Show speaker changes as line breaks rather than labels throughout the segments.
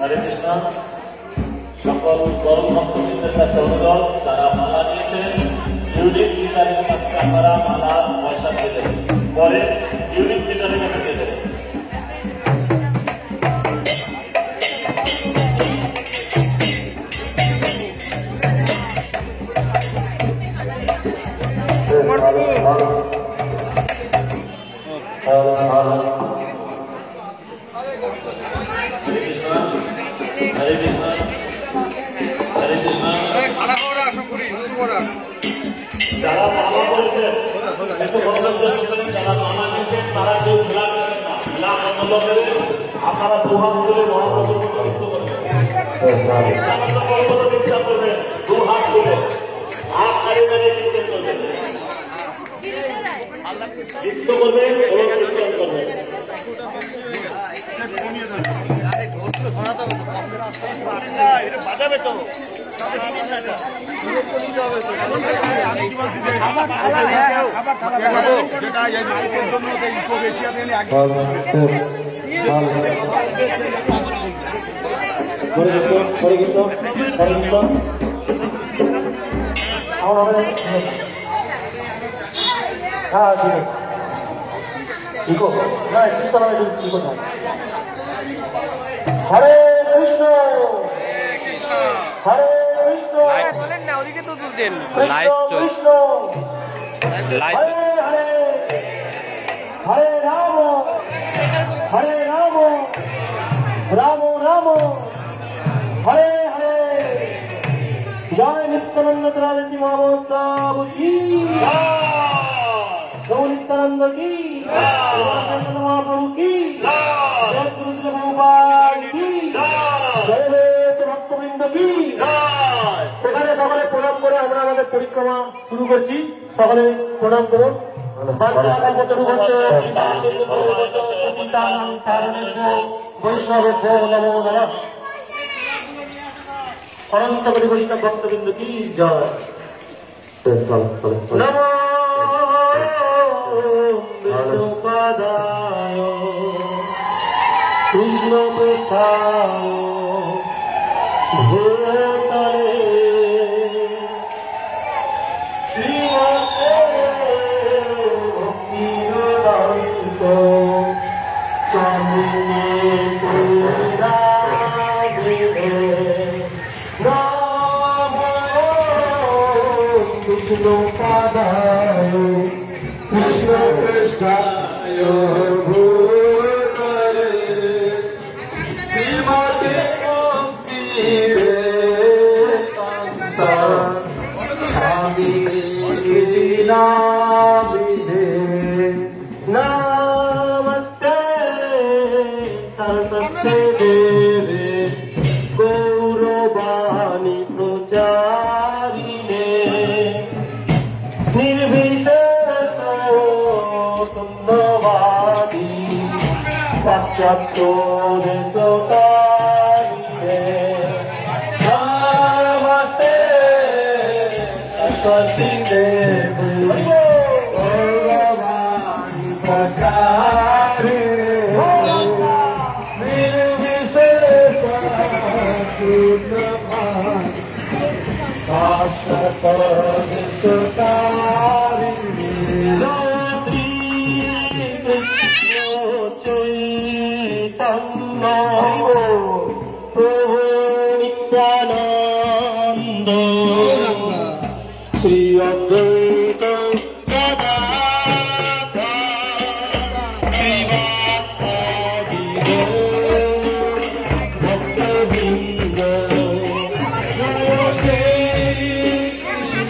হরে কৃষ্ণ। সকল গরম ভক্তবৃন্দের কাছে অনুরোধ, তারা মালা নিয়েছেন, ইউনিট লিডারের কাছে আপনারা মালা পয়সা দিয়ে দেবেন, পরে ইউনিট লিডারের কাছে দিয়ে দেবেন। হরে কৃষ্ণ, হরে কৃষ্ণ। যারা মালা করেছেন, যারা মালা নিয়েছেন, তারা কেউ খেলা করবেন না, খেলা বন্ধ করে আপনারা দুহাত তুলে মহাপ্রভু মুক্ত করবেন, চিন্তা করবেন, দুহাত তুলে হাত সারি দাঁড়িয়ে কীর্তন করবেন, নৃত্য করবেন এবং কীর্তন করবেন। বাজাবে তো হরে কৃষ্ণ, হরে কৃষ্ণ,
বলেন না ওদিকে তো তুলতেন,
কৃষ্ণ হরে হরে, হরে রাম, হরে রাম, রাম রাম, হরে হরে। জয় নিত্যানন্দ ত্রয়োদশী মহোৎসব কি, গৌর নিত্যানন্দ কি, মহাপ্রভু কি, জয় গুরু শ্রী ভগবান কি, জয় বেদ ভক্তবৃন্দ কি। এখানে সকলে প্রণাম করে আমরা আমাদের পরিক্রমা শুরু করছি। সকলে প্রণাম করুন। বৈষ্ণব নমো নমঃ। অনন্ত কোটি বৈষ্ণব ভক্তবৃন্দ কি জয়। নমো বিষ্ণুপাদায় কৃষ্ণ পৃষ্ঠায় ভূতলে শ্রীমতে ভক্তিবেদান্ত স্বামিনে পুরাণে নমো বিষ্ণুপাদায় কৃষ্ণ পৃষ্ঠায় ভূতলে শ্রীমতে नमस्ते सरस्वती देवे गौरवाणी प्रचारिणे निर्विशेष शून्यवादी पाश्चात्य देशकारिणे नमस्ते सरस्वती देवी गौरवाणी प्रचारिणे निर्विशेष शून्यवादी पाश्चात्य देशकारिणे श्री कृष्ण चैतन्य प्रभु नित्यानंद श्री अद्वैत गदाधर श्रीवासादि भक्तवृंद जय श्री कृष्ण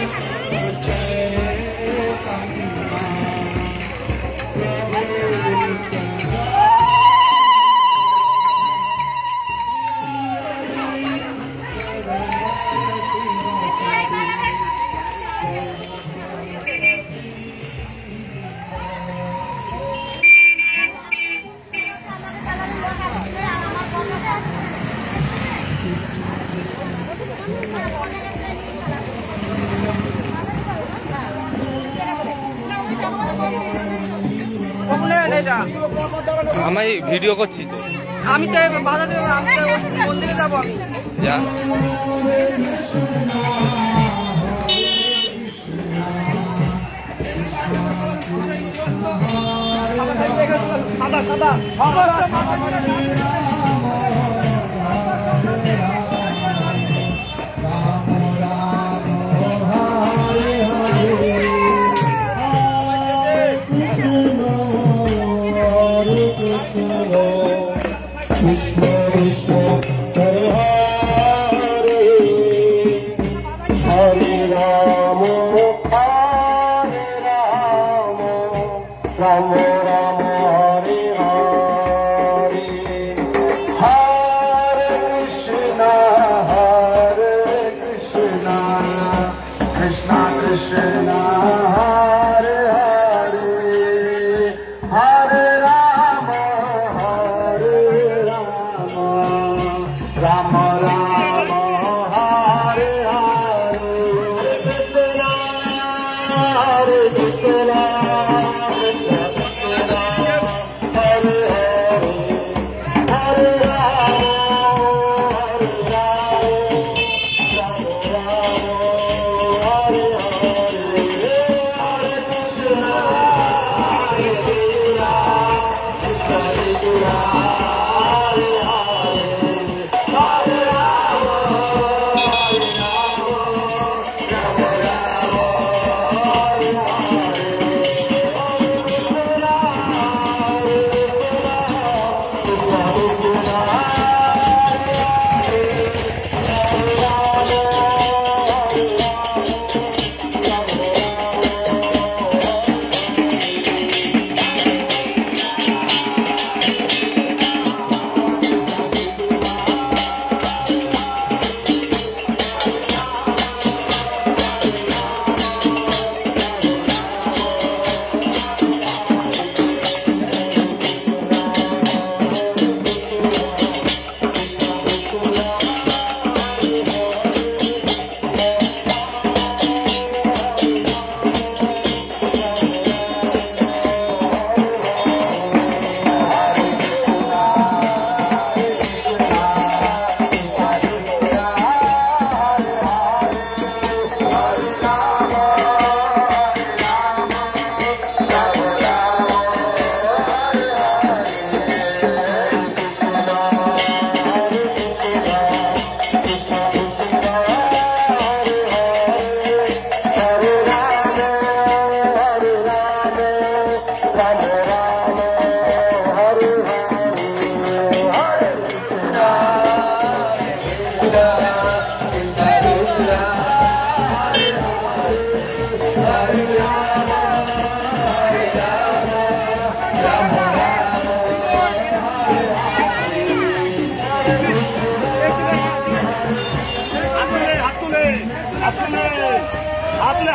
আমি ভিডিও করছি তো। আমি তো বাধা দেবো, আমি তো মন্দিরে যাবো আমি। যা
Krishna Krishna Hare Hare Hare Rama Hare Rama Rama Rama Hare Hare Hare Krishna Krishna Krishna Hare Hare Hare Rama Rama Rama Hare Hare Hare Krishna Krishna Krishna Hare Hare Hare Rama Hare Hare Hare Krishna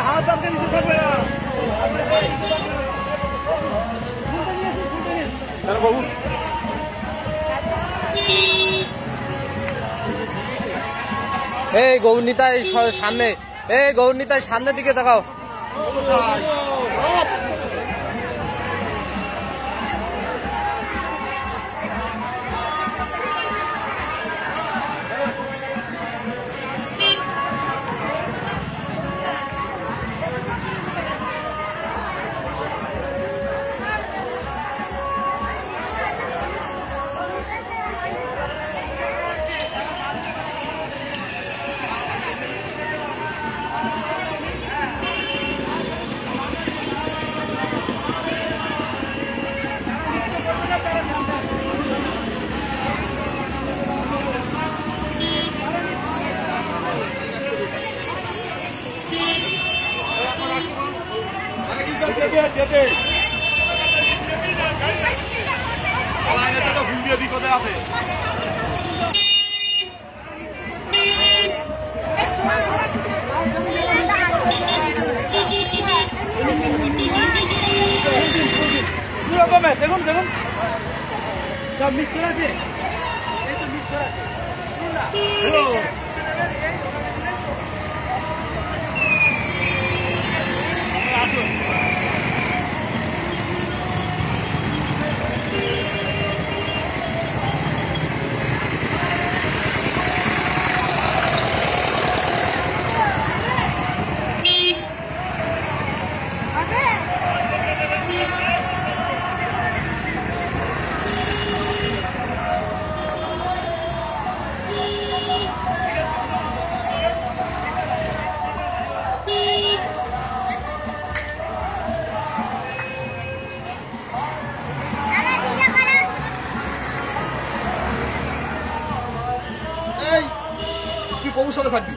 हाथ आपके नीचे कर गया बाबू
এই গৌরনীতার সামনে, এই গৌরনীতার সামনের দিকে তাকাও।
দেখুন দেখুন সব মিক্সচার আছে, এই তো মিক্সচার আছে। হ্যালো আসুন।
বউর সাথে থাকবি,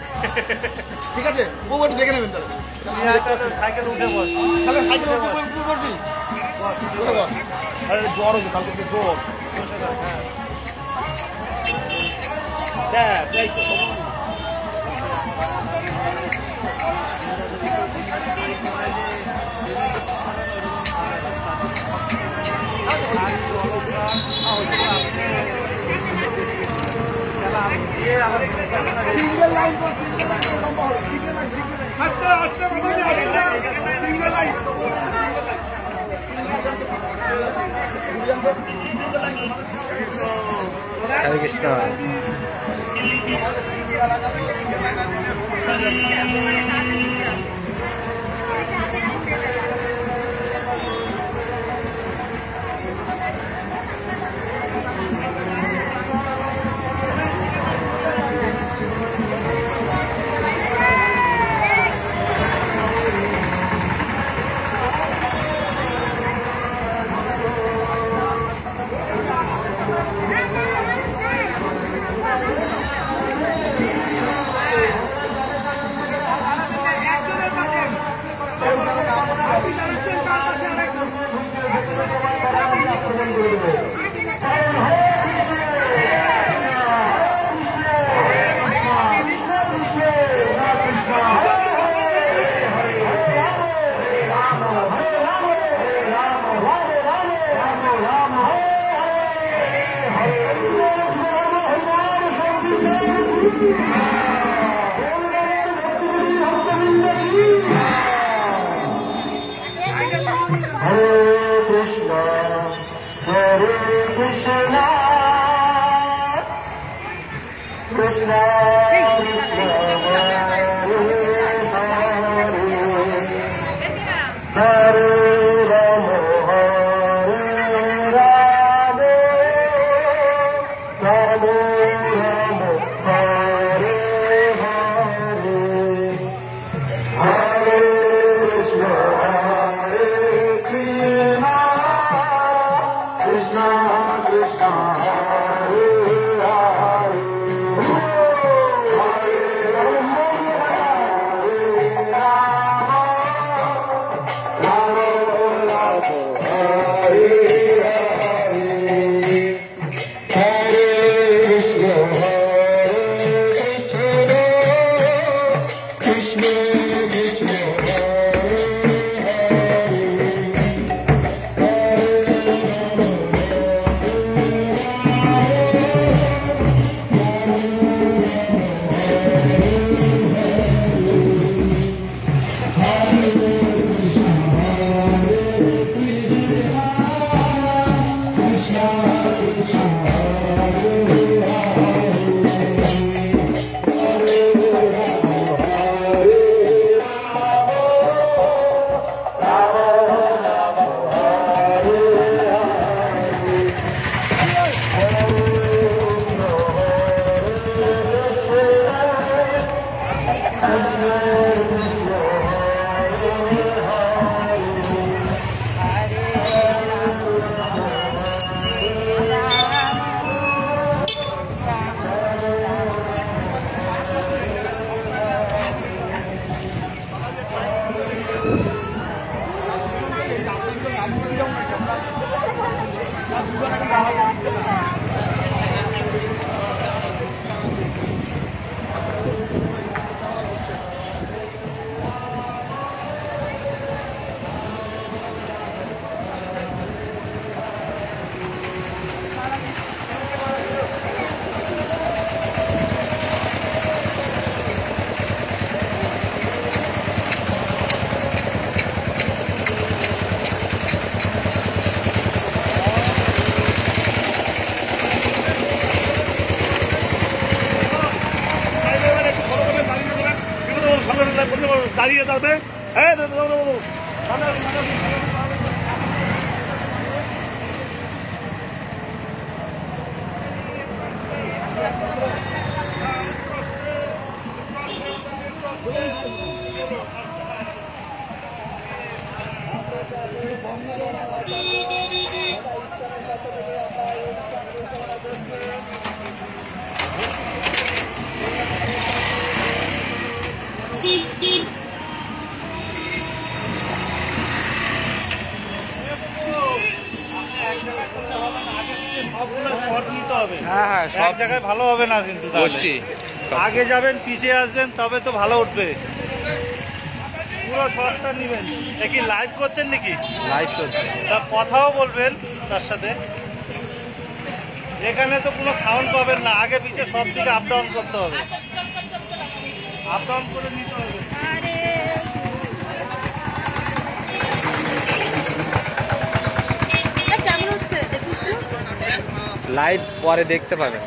ঠিক আছে? বউ একটু দেখে নেবেন তাহলে।
সাইকেল উঠে বস।
তাহলে সাইকেলে উপর বসবি, বসে বস। আরে জ্বর হয়েছে কালকে, তো জ্বর।
তাই তো।
হরে কৃষ্ণ।
দাঁড়িয়ে যাবে।
এক জায়গায় ভালো হবে না কিন্তু তাহলে।
বুঝছি।
আগে যাবেন পিছিয়ে আসবেন তবে তো ভালো উঠবে। পুরো শর্টটা নেবেন। কি লাইভ করছেন নাকি?
লাইভ চলছে।
তা কথাও বলবেন তার সাথে। এখানে তো কোনো সাউন্ড পাবেন না, আগে পিছিয়ে সব দিকে আপ ডাউন করতে হবে, আপ ডাউন করে নিতে হবে।
কেমন হচ্ছে দেখুন তো।
লাইভ পরে দেখতে পাবেন।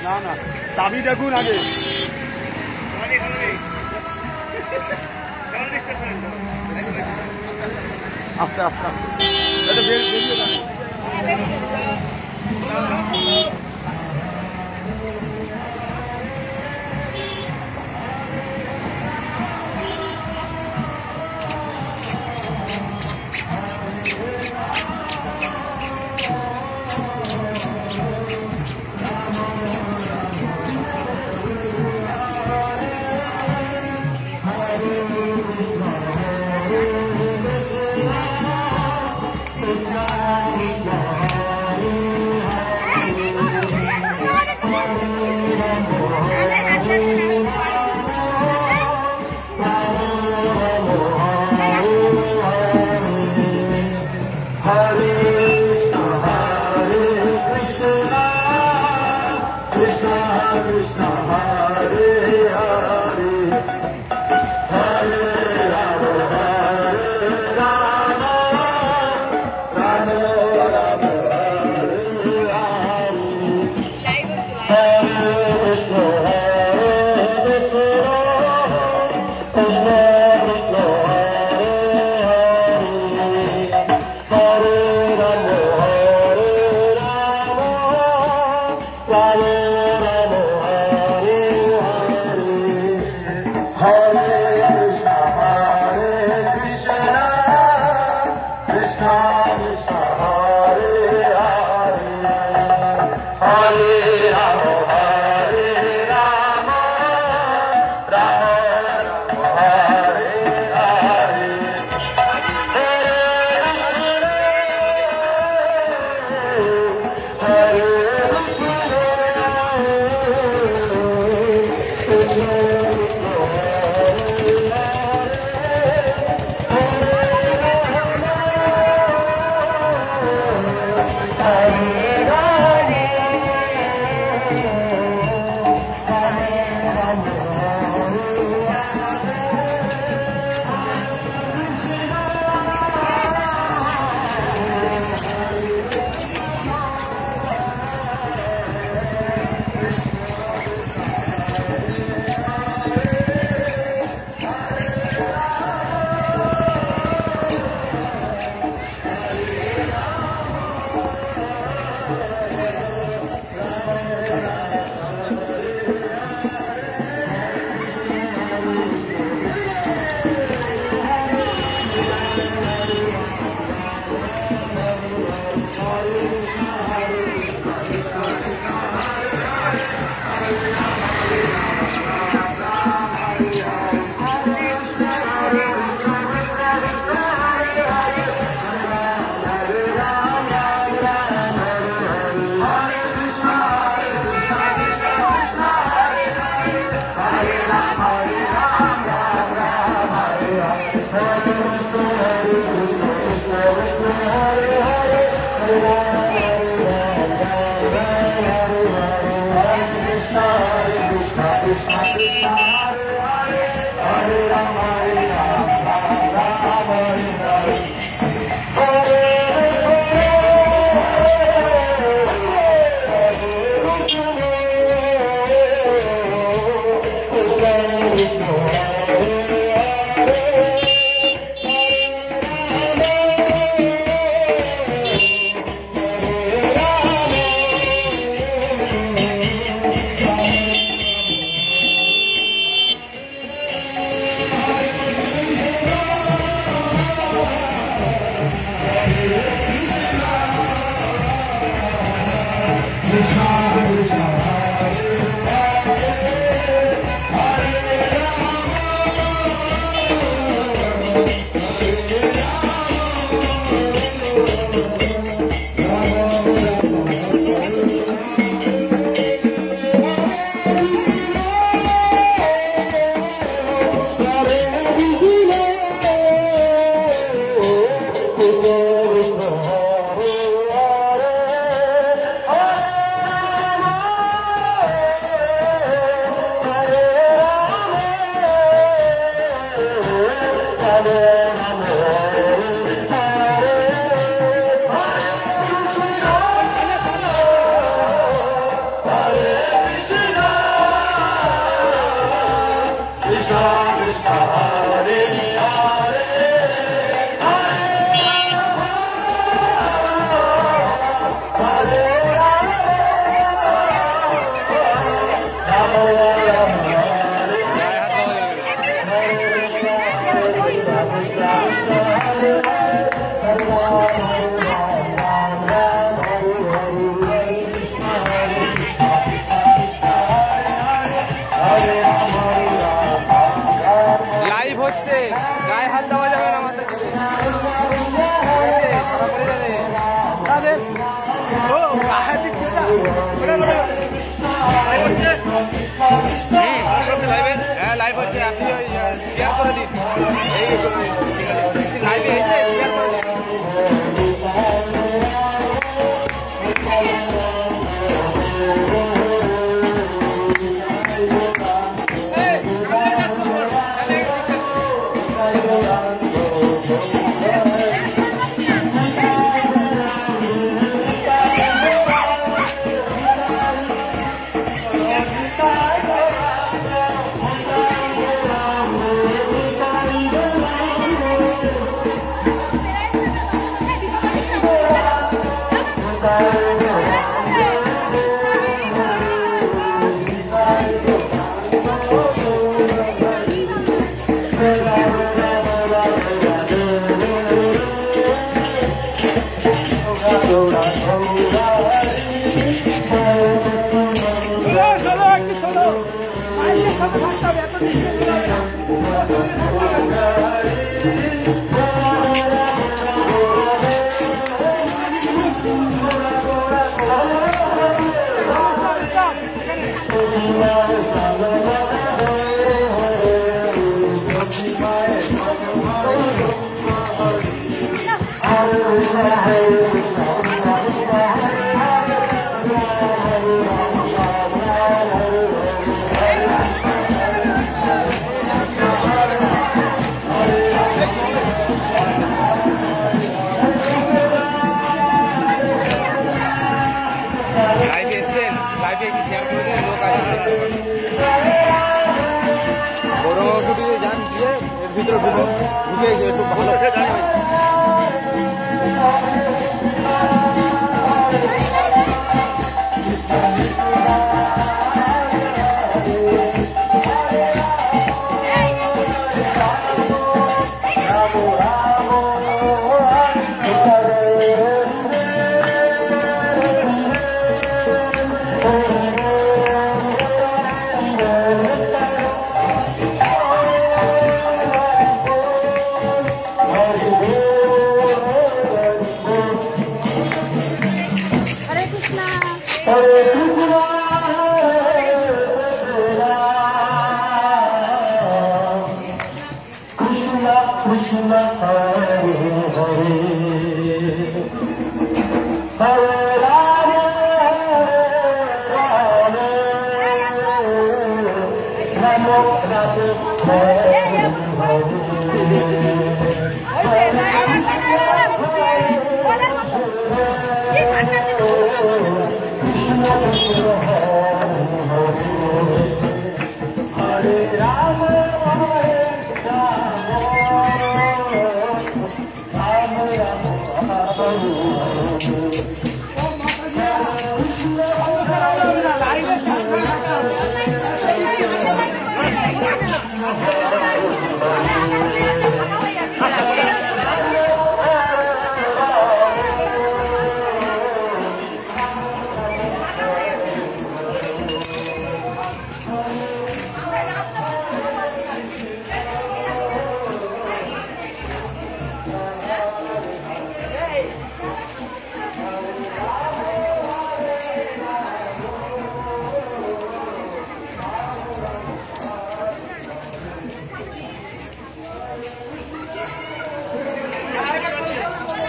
না না চাবি দেখুন আগে। আস্তে আস্তে এটা বেরিয়ে যাবে।
লাইভ হচ্ছে, গায়ে হাত দেওয়া যাবে না আমাদের। হ্যাঁ লাইভ হচ্ছে, আপনি শেয়ার করে দিন। এই লাইভে এসে শেয়ার করে দিন।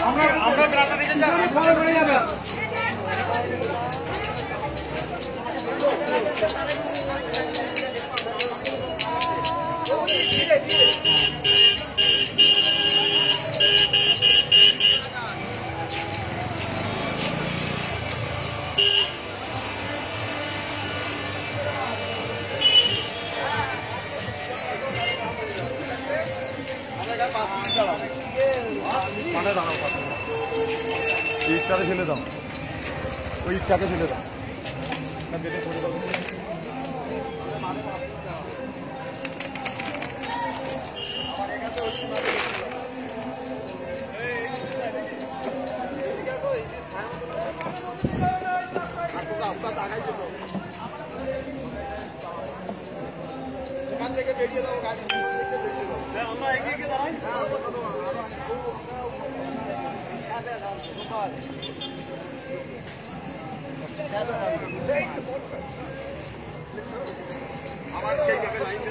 আমরা রাস্তা দিকে যাবো। ইটটাকে ফেলে দাও, ওই ইটটাকে ফেলে দাও। এখান থেকে বেরিয়ে দাও গাড়ি, আমরা এগিয়ে দাঁড়াই। আবার সেই যাবে লাইন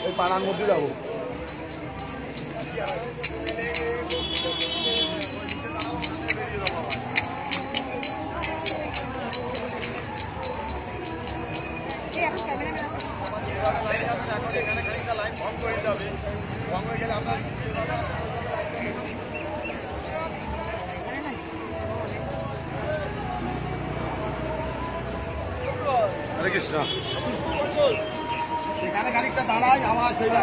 ওই পাড়ার মধ্যে যাবো। এখানে খানিকটা লাইন ভঙ্গ হয়ে যাবে, ভঙ্গ হয়ে গেলে আপনার হরে কৃষ্ণ। সেখানে খানিকটা দাঁড়ায় আমার সেইটা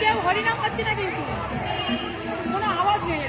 কেউ হরিনাম হচ্ছে না, কিন্তু কোনো আওয়াজ নেই।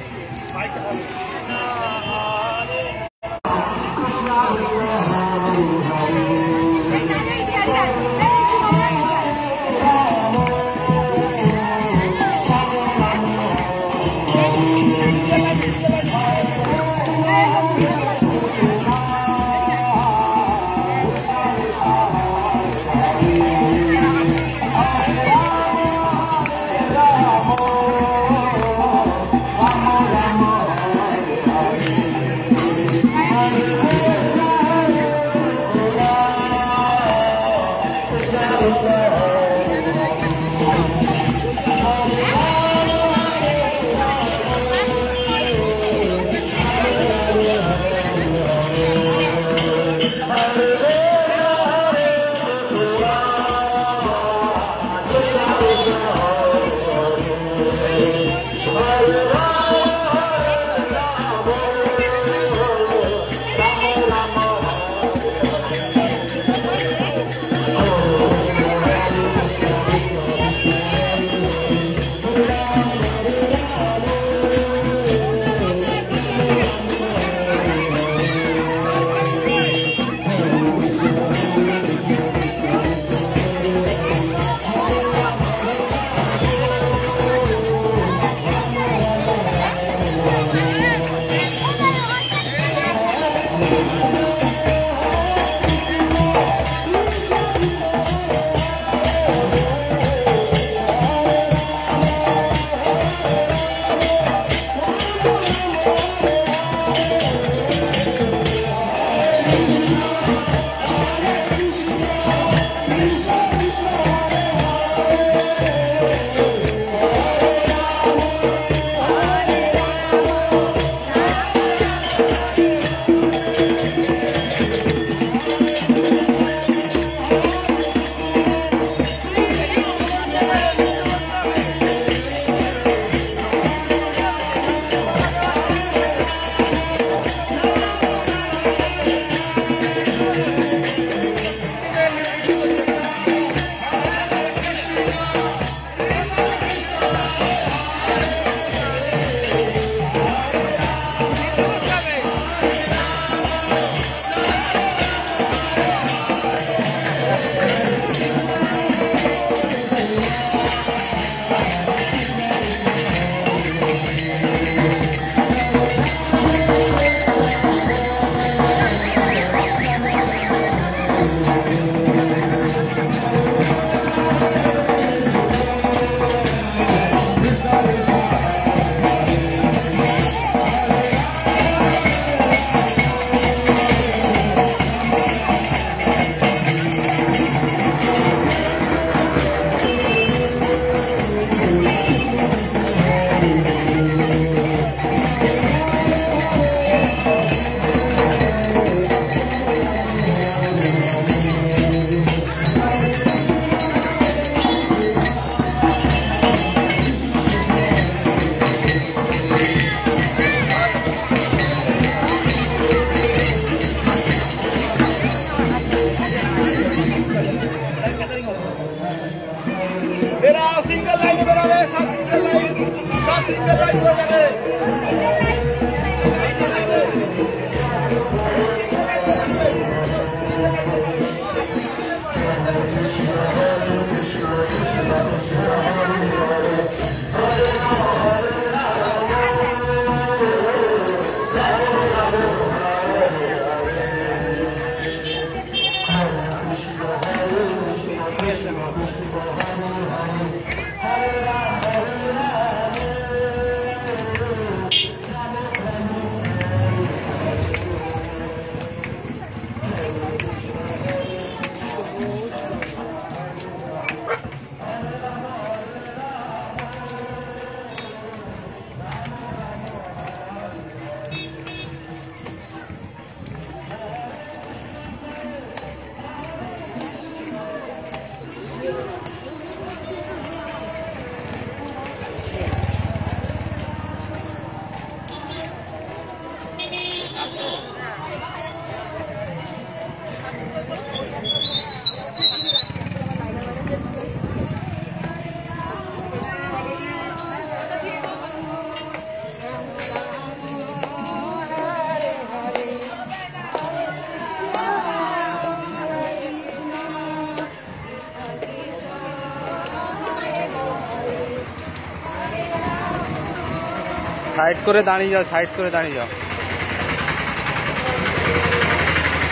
সাইড করে দাঁড়িয়ে যাও, সাইড করে দাঁড়িয়ে যাও,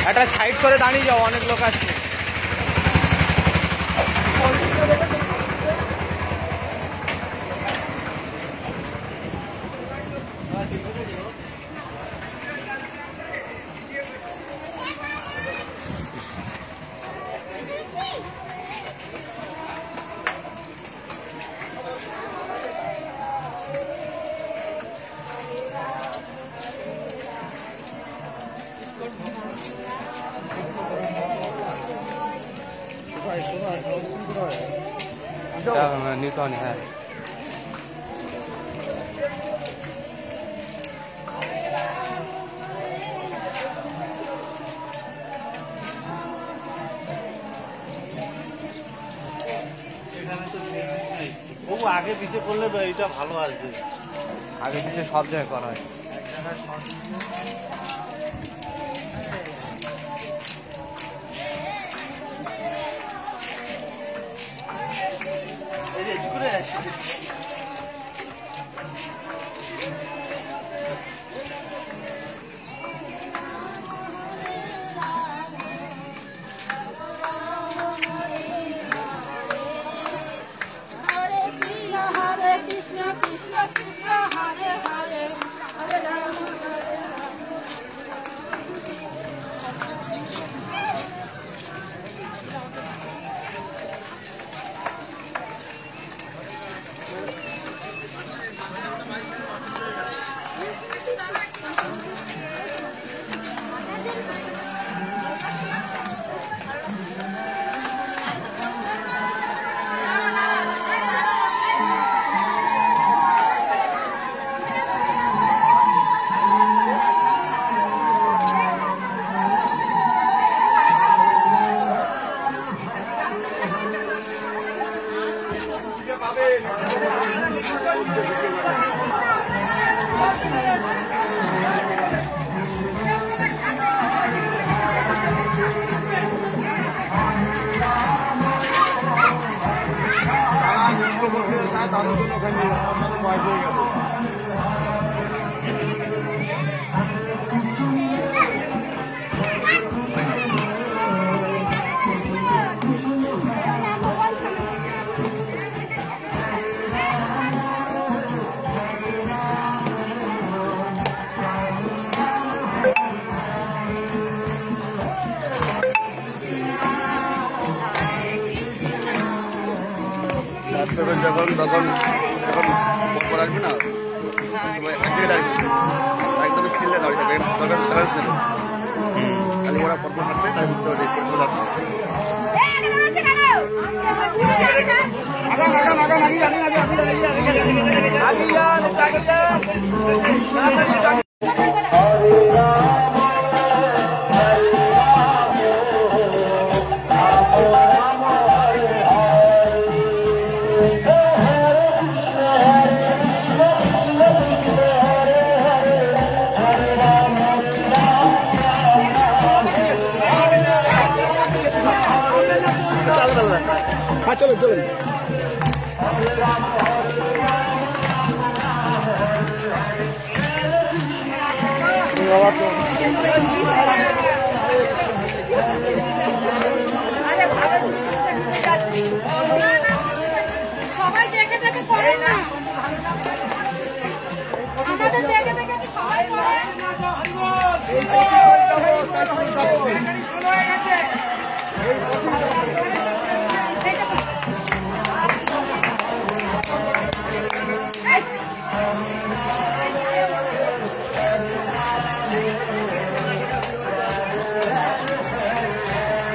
একটা সাইড করে দাঁড়িয়ে যাও, অনেক লোক আছে। নিউটন, হ্যাঁ
আগে পিছিয়ে করলে এইটা ভালো আসবে।
আগে পিছিয়ে সব জায়গায় করা হয়।
যখন তখন যখন পর আসবে না একদিকে দাঁড়িয়ে একদম স্টিলে দাঁড়িয়ে থাকবে, দরকার ব্যালেন্স নেবে। খালি ওরা পরপর হাঁটবে, তাই বুঝতে পারবে পরপর যাচ্ছে। চলেন চলেন।
সবাই দেখে দেখে করেন না, আমাদের দেখে দেখে সবাই করেন।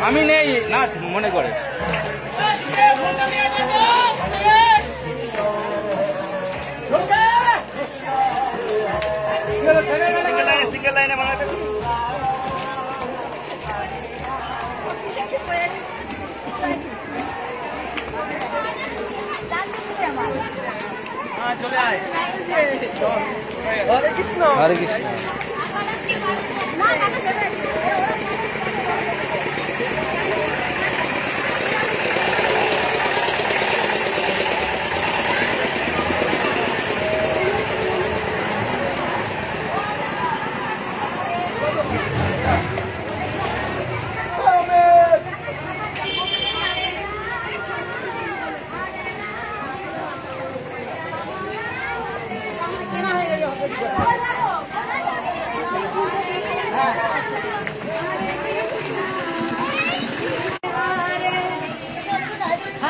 আমি নেই নাচ মনে করে।
সিঙ্গেল লাইনে বানাতে চলে আয়। হরে কৃষ্ণ
হরে Krishna.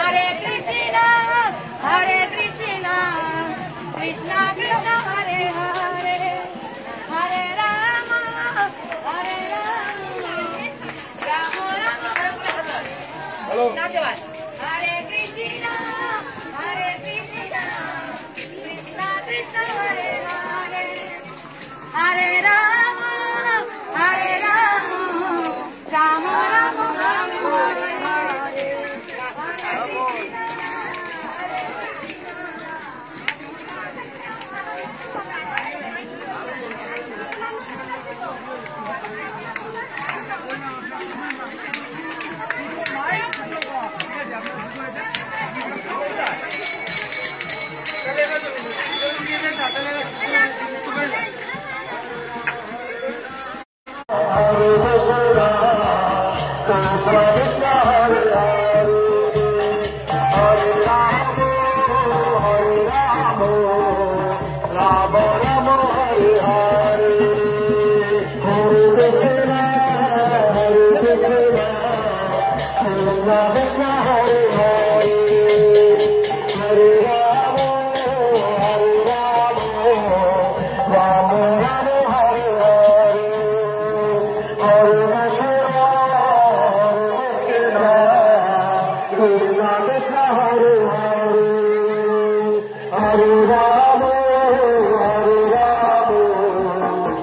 Hare Krishna, Hare Krishna, Krishna Krishna Hare Hare, Hare Rama, Hare Rama, Rama Rama Hare Krishna, Hare Krishna, Krishna Krishna Hare Hare, Hare Rama, Hare Rama, Rama Rama Hare Hare.
Hare Ram, Ram Ram,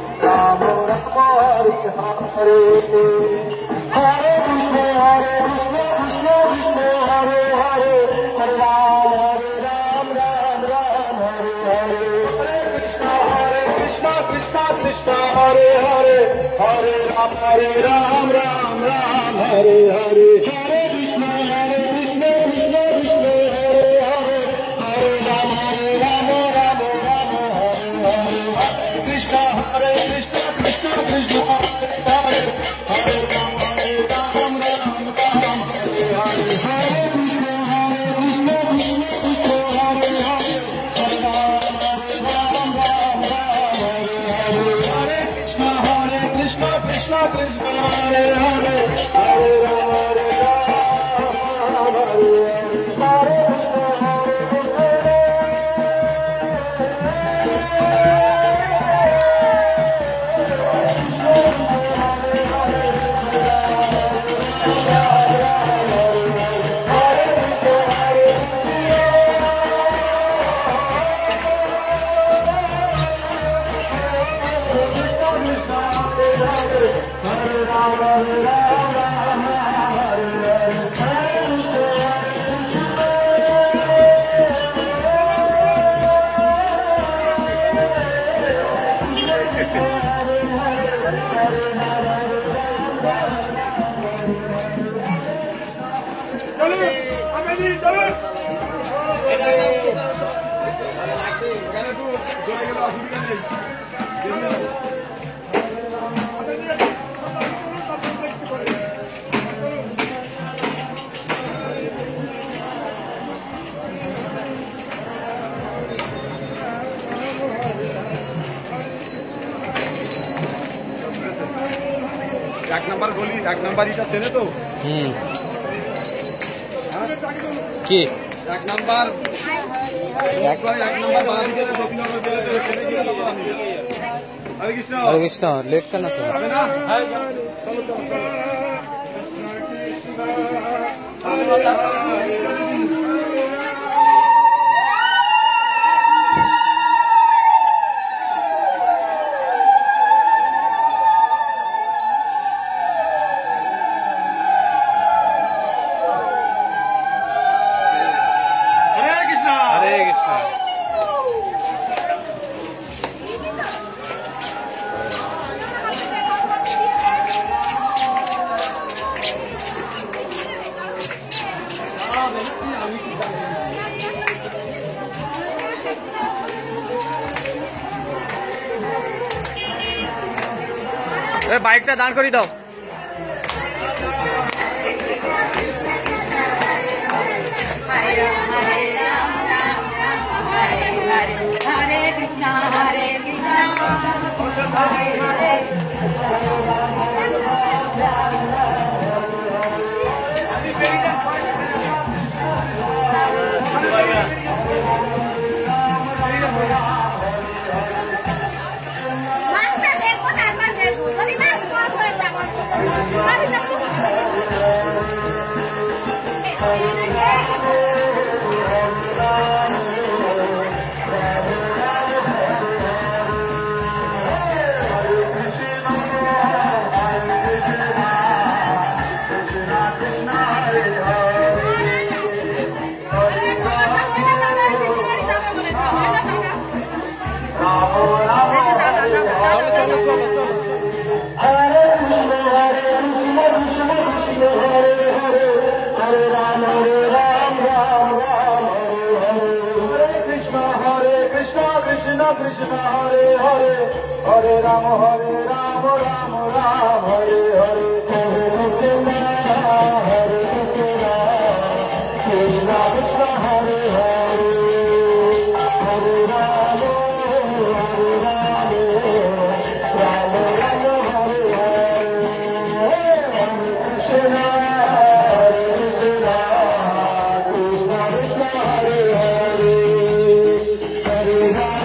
Hare Hare, Hare Krishna, Krishna Krishna, Hare Hare, Hare Ram, Ram Ram, Hare Hare, Krishna, Krishna Krishna, Hare Hare, Hare Ram, Ram Ram, Hare Hare, Hare Krishna, Krishna Krishna, Hare Hare, Hare Ram, Ram Ram, Hare Hare, Krishna, Krishna Krishna, Hare Hare, Hare Ram, Ram Hare
চলুন
এক number গলি, এক number ইটা চেনে তো?
কি
এক number হরে কৃষ্ণ।
হরে Krishna late কেন তো
হরে কৃষ্ণ।
হরে কৃষ্ণ বাইকটা দাঁড় করিয়ে দাও।
Hare Krishna, Hare Krishna, Hare
Krishna Krishna Hare Hare Hare Rama Rama Rama Hare Hare Hare Krishna Hare Krishna Krishna Krishna Hare Hare Hare Rama Rama Rama Hare Hare Hare Krishna Hare Krishna Krishna Krishna Hare Hare Hare Rama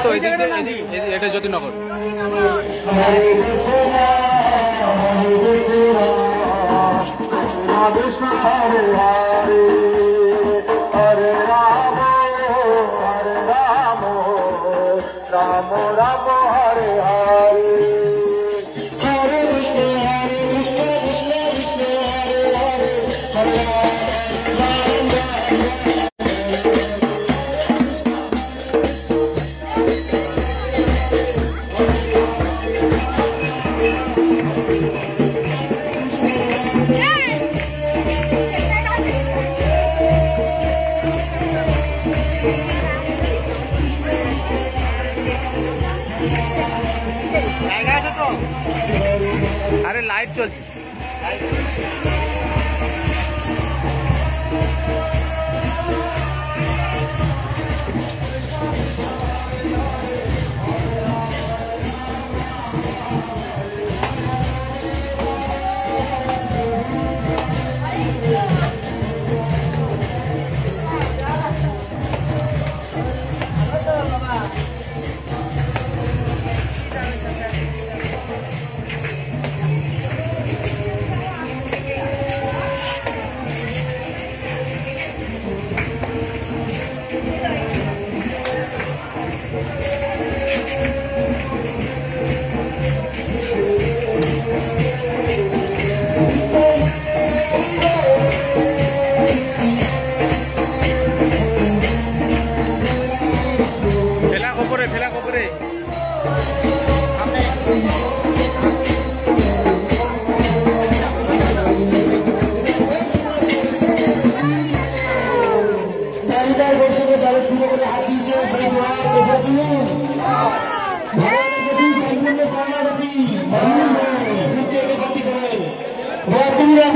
তো এটা Jyotinagar.
Krishna Hare Hare Hare Rama Hare Rama Rama Rama Hare Hare Hare Krishna Krishna Krishna Hare Hare Hare
আরে light চলছে। ফেলা কপরে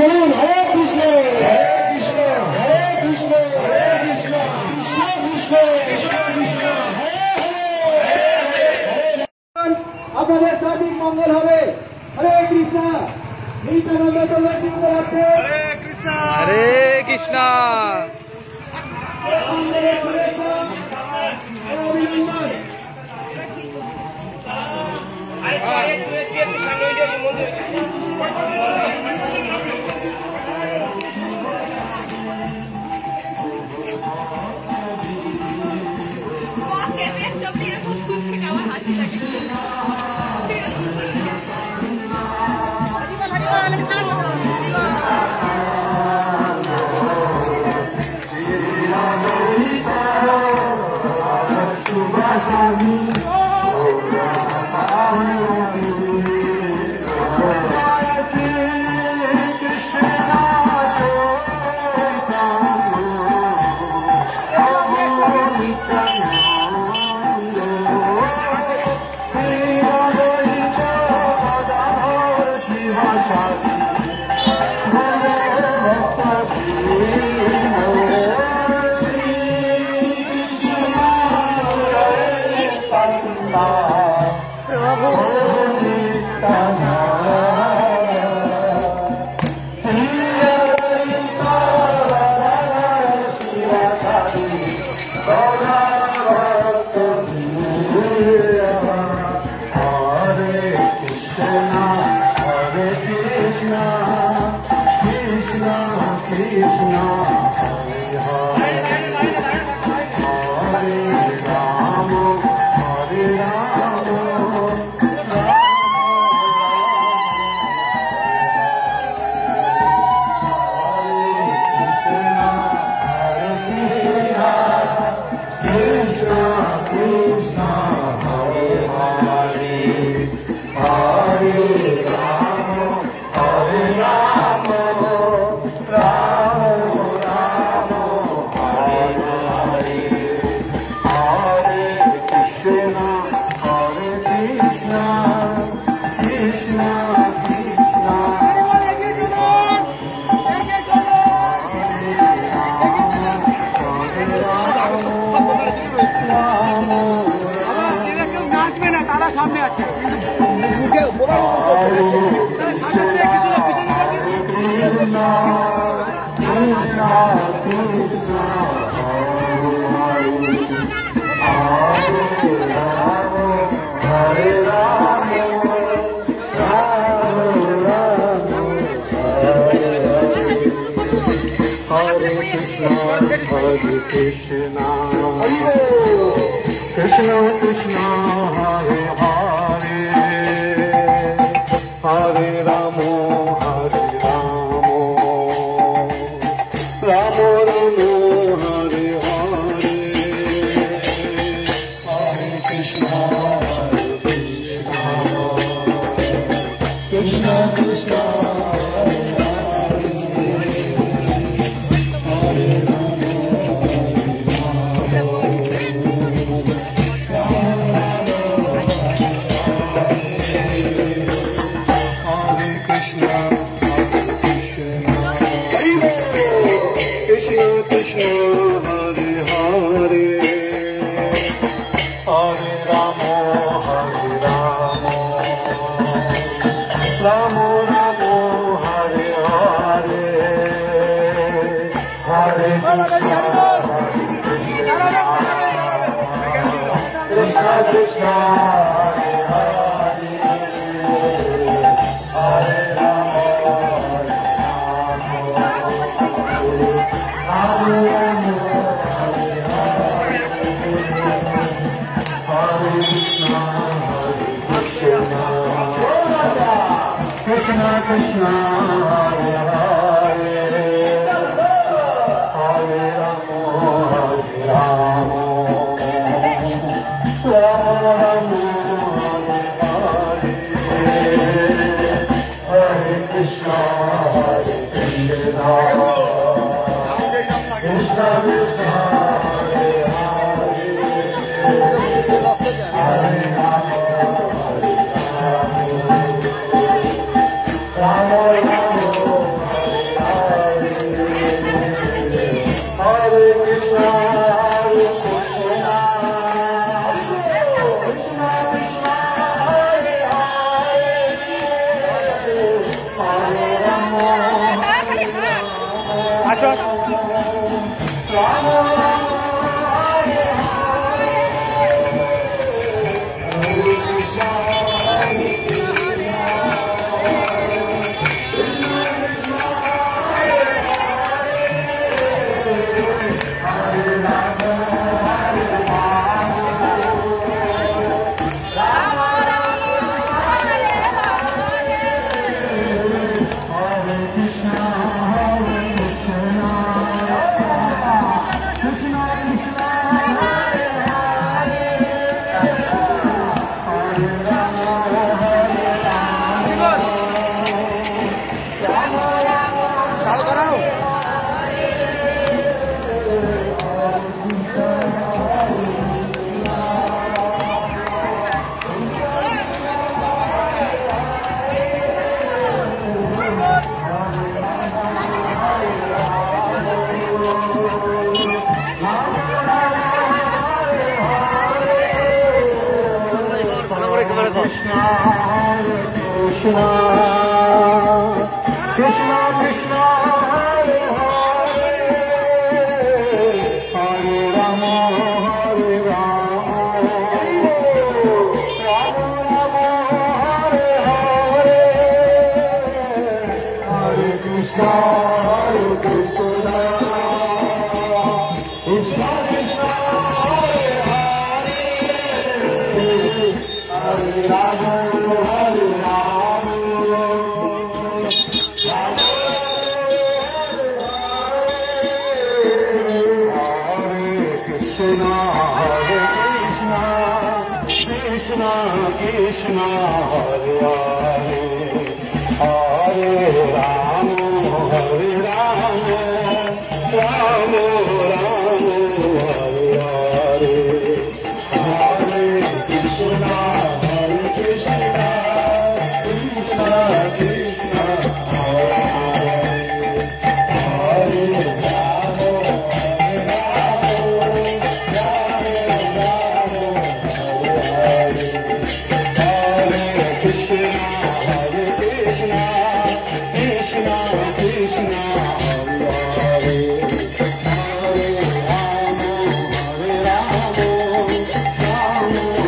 বলুন হরে কৃষ্ণ হরে কৃষ্ণ হরে কৃষ্ণ হরে কৃষ্ণ কৃষ্ণ কৃষ্ণ কৃষ্ণ কৃষ্ণ আপনাদের সার্বিক মঙ্গল হবে। হরে কৃষ্ণ নিত্যানন্দ চৌধুরী উপলক্ষে
হরে কৃষ্ণ
হরে কৃষ্ণ। সামনে আছে
Krishna Krishna Hare Hare Hare Ramo Hare Ramo Ramo Ramo Hare Hare Hare Krishna Hare Krishna Krishna Krishna Krishna Krishna Hare Hare Hare Ramo Hare Ramo Ramo Ramo Hare Hare Hare Krishna Hare Krishna Krishna Krishna Hare Hare Hare Ramo Krishna Krishna Hare Krishna Krishna Krishna Hare Hare Hare Rama Hare Rama Rama Rama Hare Hare Hare Krishna Hare Krishna Krishna Krishna Hare Hare Hare Rama Hare Rama Rama Hare Krishna Hare Krishna Krishna Krishna Hare Hare Hare Rama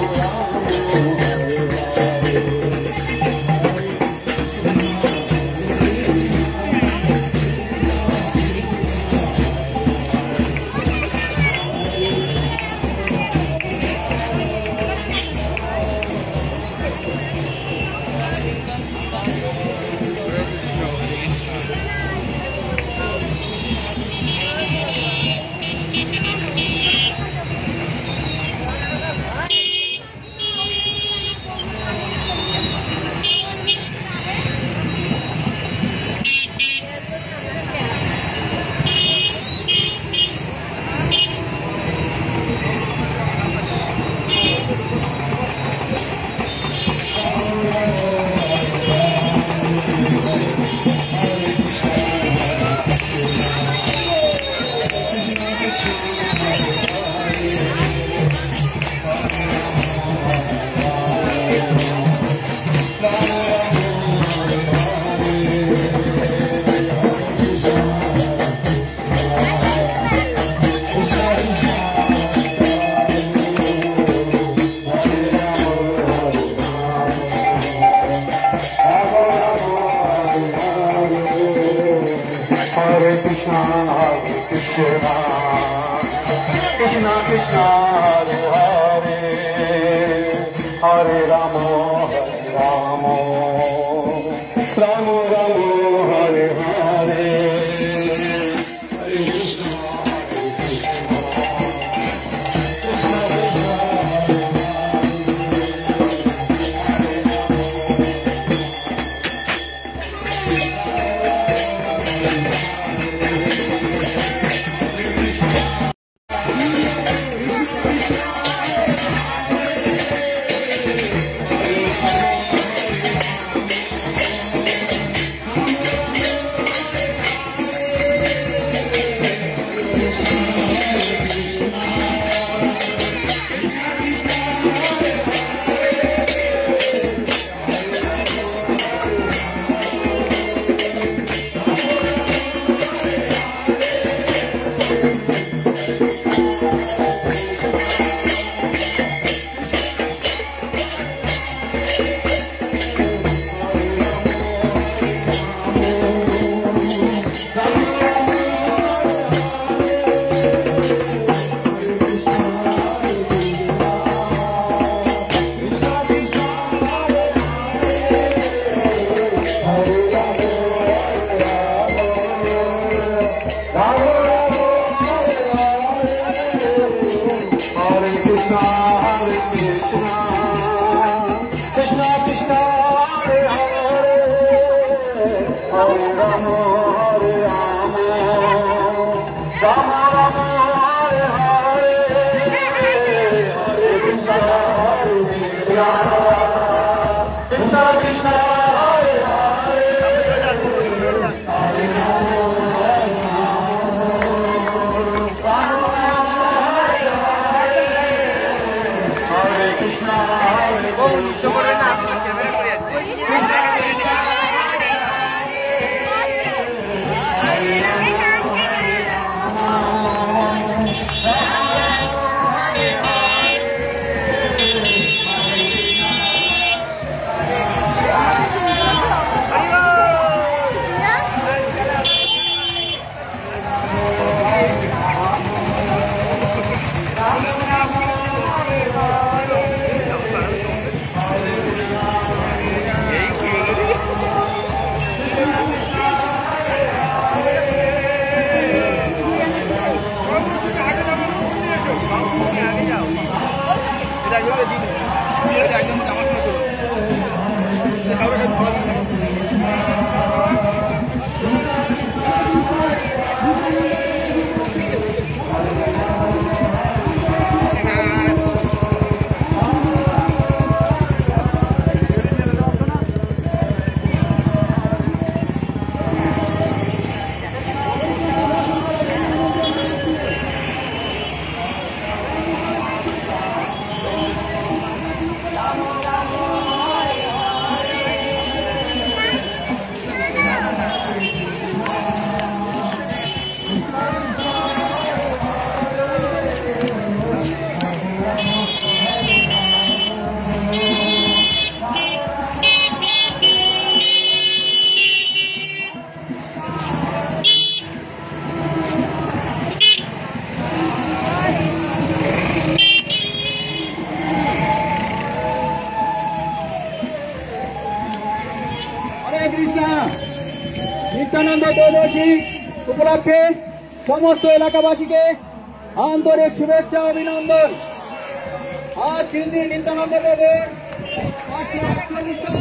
Hare Rama Rama Rama Hare Hare Hare Krishna Hare Krishna Krishna Krishna Hare Hare Hare Rama Hare Rama Rama Rama Hare Hare Krishna Hare Krishna Krishna Krishna Hare Hare Hare Rama Hare Rama Rama Hare Krishna Hare Krishna Krishna Krishna Hare Hare Hare Rama Hare Rama Rama Rama Hare Hare Hare Krishna Hare Krishna Krishna
নৃত্য করবে না camera করে
নিত্যানন্দ ত্রয়োদশী উপলক্ষে সমস্ত এলাকাবাসীকে আন্তরিক শুভেচ্ছা অভিনন্দন। আজ সিন্ধির নিত্যানন্দ দেবের 548তম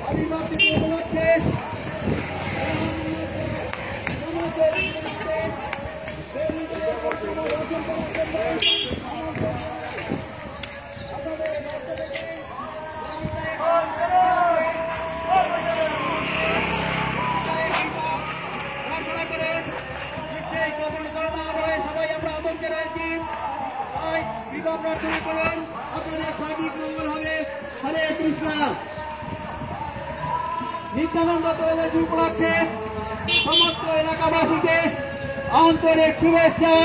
আবির্ভাব তিথি উপলক্ষে সবাই আমরা আতঙ্কে রয়েছি। বিবাহ প্রার্থনা করেন আপনাদের সার্বিক মঙ্গল হবে। হরে কৃষ্ণ। নিত্যানন্দ ত্রয়োদশী উপলক্ষে সমস্ত এলাকাবাসীকে আন্তরিক শুভেচ্ছা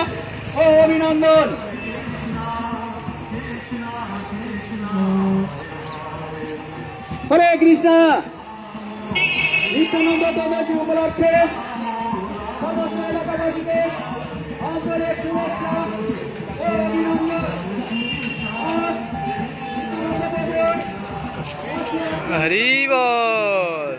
ও অভিনন্দন। হরে কৃষ্ণ। নিত্যানন্দ ত্রয়োদশী উপলক্ষে সমস্ত এলাকাবাসীকে আন্তরিক শুভেচ্ছা ও অভিনন্দন।
হরি বল।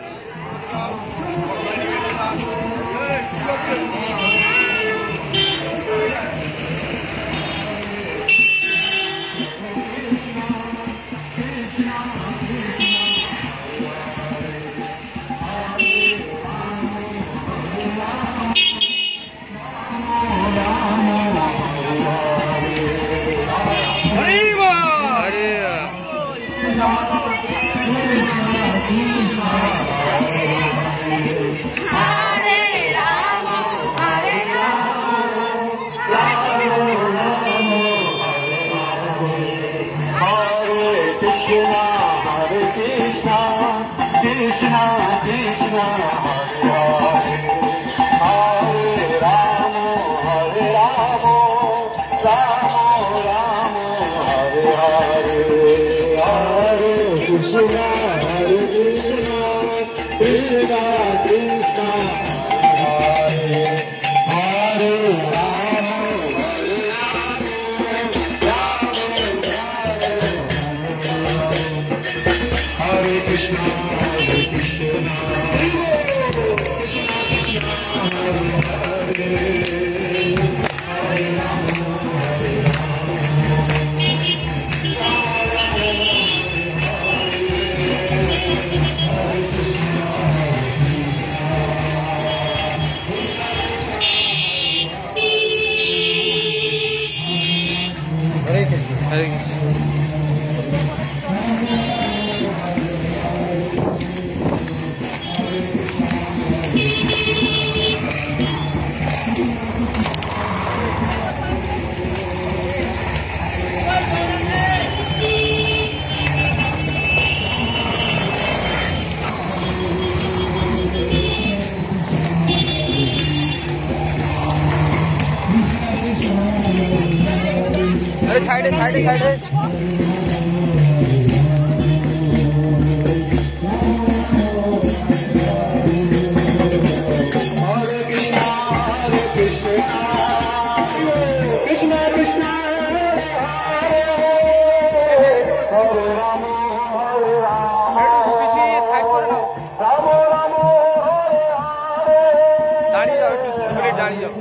সাইডে সাইডে দাঁড়িয়ে যাও, একটু ঘুরে দাঁড়িয়ে যাও।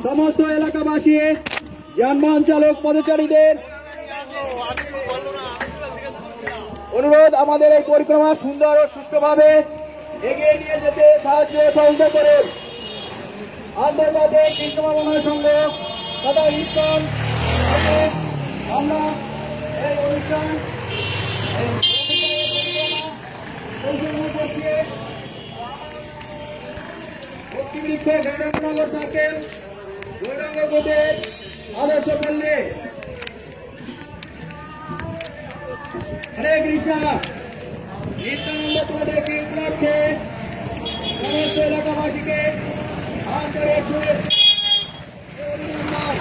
সমস্ত এলাকাবাসী, যানবাহন চালক, পথচারীদের অনুরোধ, আমাদের এই পরিক্রমা সুন্দর ও সুষ্ঠুভাবে এগিয়ে নিয়ে যেতে সাহায্য সহযোগিতা করুন। আন্তর্জাতিক কৃষ্ণমা মহাসংঘ তথা ইসকন আমরা এই অনুষ্ঠান ভক্তিবৃক্ষ গৌরাঙ্গনগর সার্কেল গৌরাঙ্গ বোধের আদর্শ পল্লী। হরে কৃষ্ণ। নিত্যানন্দ তোমাদেরকে উপলক্ষে সমস্ত এলাকাবাসীকে আন্তরিক শুভেচ্ছা ও অভিনন্দন।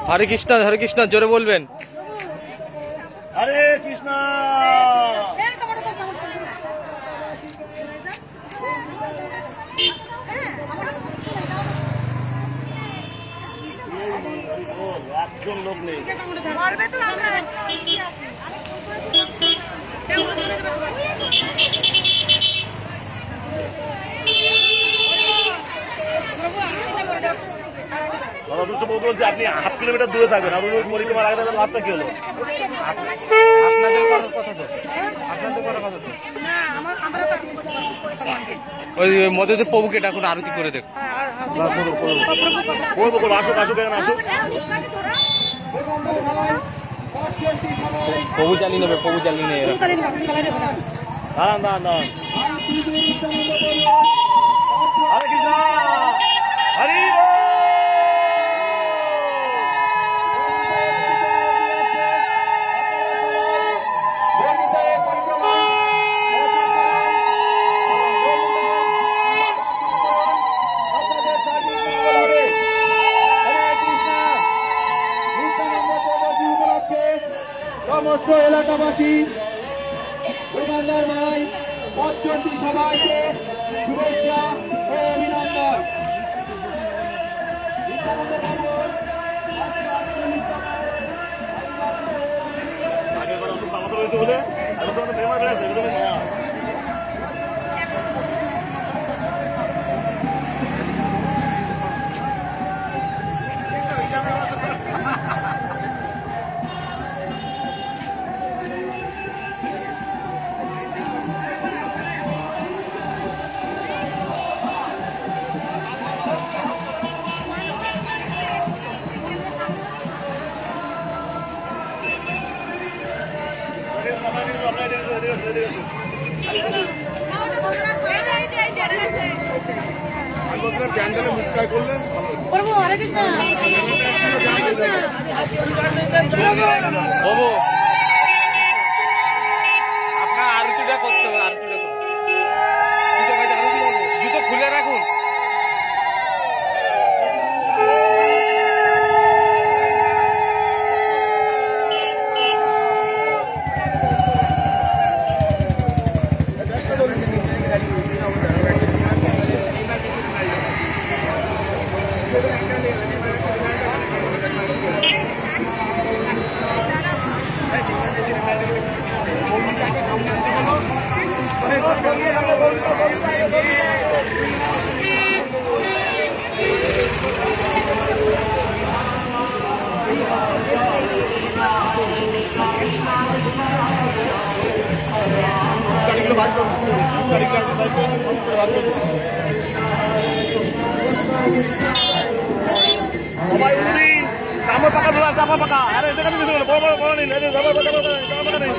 হরে কৃষ্ণ জোরে বলবেন।
হরে কৃষ্ণ। একজন লোক নেই। বলছে আপনি 8 কিলোমিটার দূরে থাকবেন, আপনি পরিক্রমার আগে লাভটা কি হলো?
আপনাদের কথা তো, আপনাদের কথা তো ওই মধ্যে প্রভুকে ডাকুন, আরতি করে দেখ।
আসুক আসুক এখানে আসুক।
প্রভু চালিয়ে নেবে, প্রভু চালিয়ে নেবে।
দাঁড়ান দাঁড়ান দাঁড়ান। হরে কৃষ্ণ। হরি
সমস্ত এলাকাবাসী, দোকানদার ভাই, পথচলতি সবাইকে শুভেচ্ছা ও অভিনন্দন।
বলে আপনার
করবো। হরে কৃষ্ণ, হরে কৃষ্ণ।
বাবু আপনার আরতিটা করতে হবে, আরতিটা করতে জুতো খুলে রাখুন।
জামা পাকা ধরা, জামা পাকা। আরে এখানে বড় বড় বড় নিন, জামা পাকা নিন।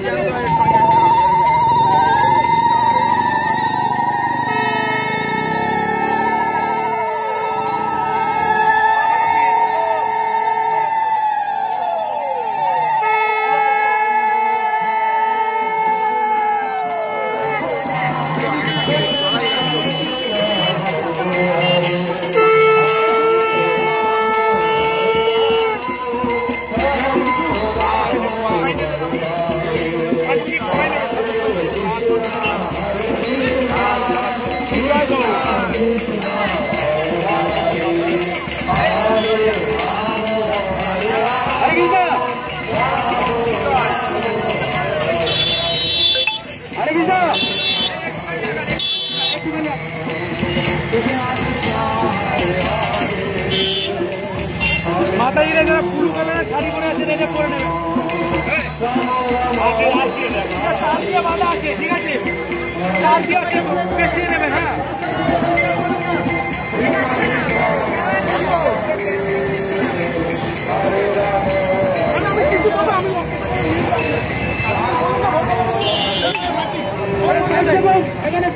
মাথায় যারা ফুল করে শাড়ি পরে আছে এটা পরে নেবে। চার দিয়ে বাঁধা আছে, ঠিক আছে, চার দিয়ে আছে, পেঁচিয়ে নেবেন। হ্যাঁ এখানে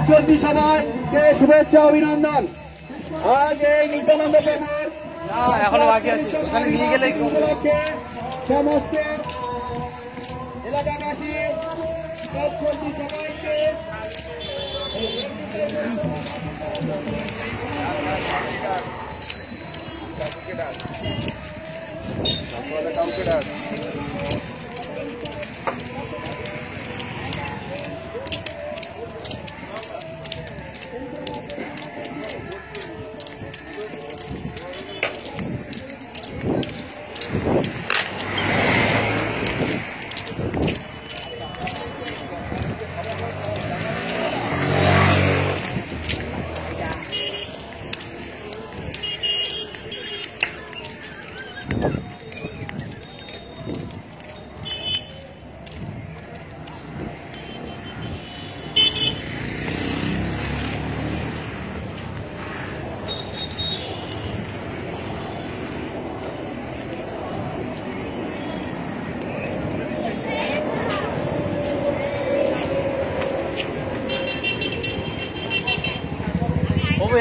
চলতি সবাইকে শুভেচ্ছা অভিনন্দন। আজ এই নিত্যানন্দ প্রভুর
এখনো বাকি আছে, ওখানে নিয়ে গেলে
উপলক্ষে সমস্ত এলাকাবাসী চলতি সবাইকে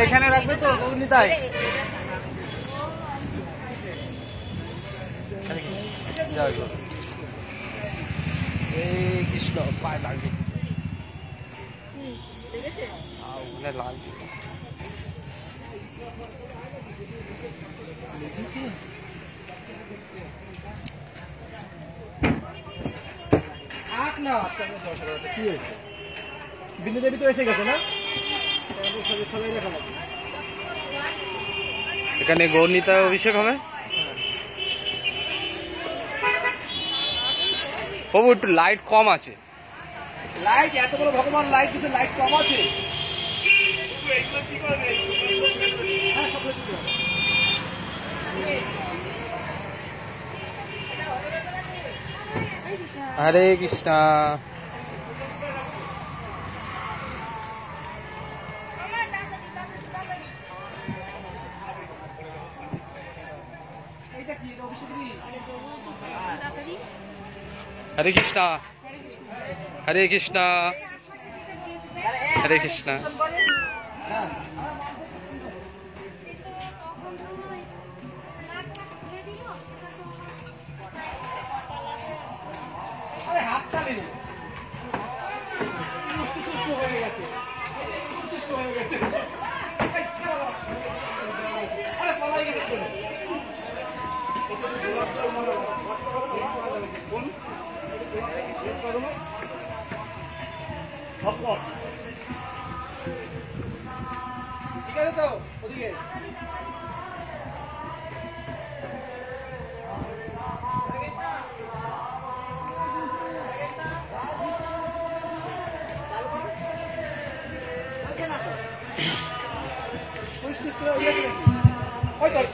এখানে রাখবে তো গৌরনিতাই এই কৃষ্ণ পায়ে লাগবে লাগবে কি হয়েছে বিন্দু দেবী তো এসে গেছে না এখানে গৌরনিতা অভিষেক হবে প্রভু একটু লাইট কম আছে লাইট এত বড় ভগবান লাইট দিচ্ছে লাইট কম আছে হরে কৃষ্ণ हरे कृष्णा हरे कृष्णा हरे कृष्णा ঠিক আছে তো ওদিকে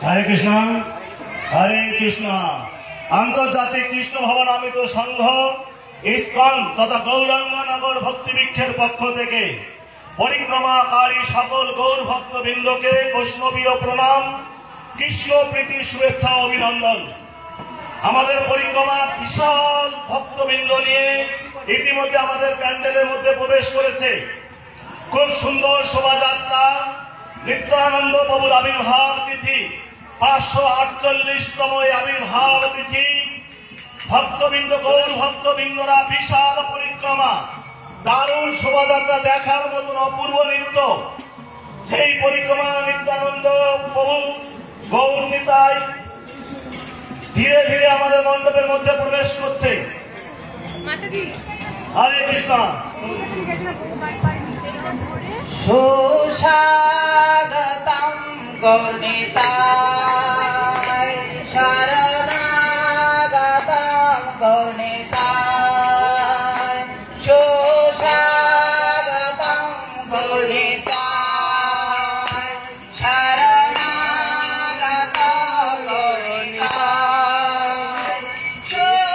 हरे कृष्ण हरे कृष्ण आंतर्जातिक कृष्ण भवनामित संघ इस्कन तथा गौरांग नगर भक्तिवृक्षेर पक्ष থেকে परिक्रमाकारी सकल गौर भक्तबृंद के वैष्णवीय प्रणाम कृष्ण प्रीति शुभेच्छा अभिनंदन हमारे परिक्रमा विशाल भक्तबृंद निये इतिमध्ये हमारे प्যান্ডেলের মধ্যে प्रवेश করেছে खूब सुंदर शोभायात्रा नित्यानंद प्रभुर आविर्भाव तिथि 548तम आविर्भाव तिथि भक्तबृंद गौर भक्तबृंदरा विशाल परिक्रमा दारुण शोभायात्रा देखार मतन अपूर्व नृत्य সেই परिक्रमा नित्यानंद प्रभु गौर निताई धीरे धीरे हमारे मंडपेर मध्य प्रवेश करছে हरे कृष्ण
सुस्वागतं गौरनिताय शरणागतं गौरनिताय सुस्वागतं गौरनिताय शरणागतं गौरनिताय सुस्वागतं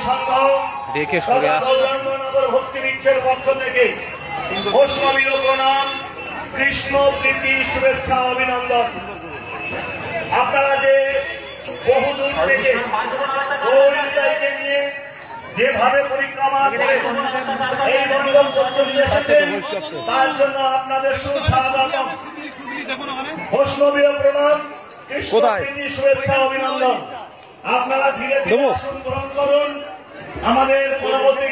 সংঘ
দেখে সরে আসছে।
গৌরাঙ্গনগর ভক্তি বৃক্ষের পক্ষ থেকে বৈষ্ণবীয় প্রণাম, কৃষ্ণ প্রীতি, শুভেচ্ছা, অভিনন্দন। আপনারা যে বহুদূর থেকে গৌরীকে নিয়ে যেভাবে পরিক্রমা করে এই মন্ডল পর্যন্ত এসেছেন, তার জন্য আপনাদের সুস্বাগতম, বৈষ্ণবীয় প্রণাম, কৃষ্ণ প্রীতি, শুভেচ্ছা, অভিনন্দন। আপনারা ধীরে ধীরে আসন গ্রহণ করুন। আমাদের পরবর্তী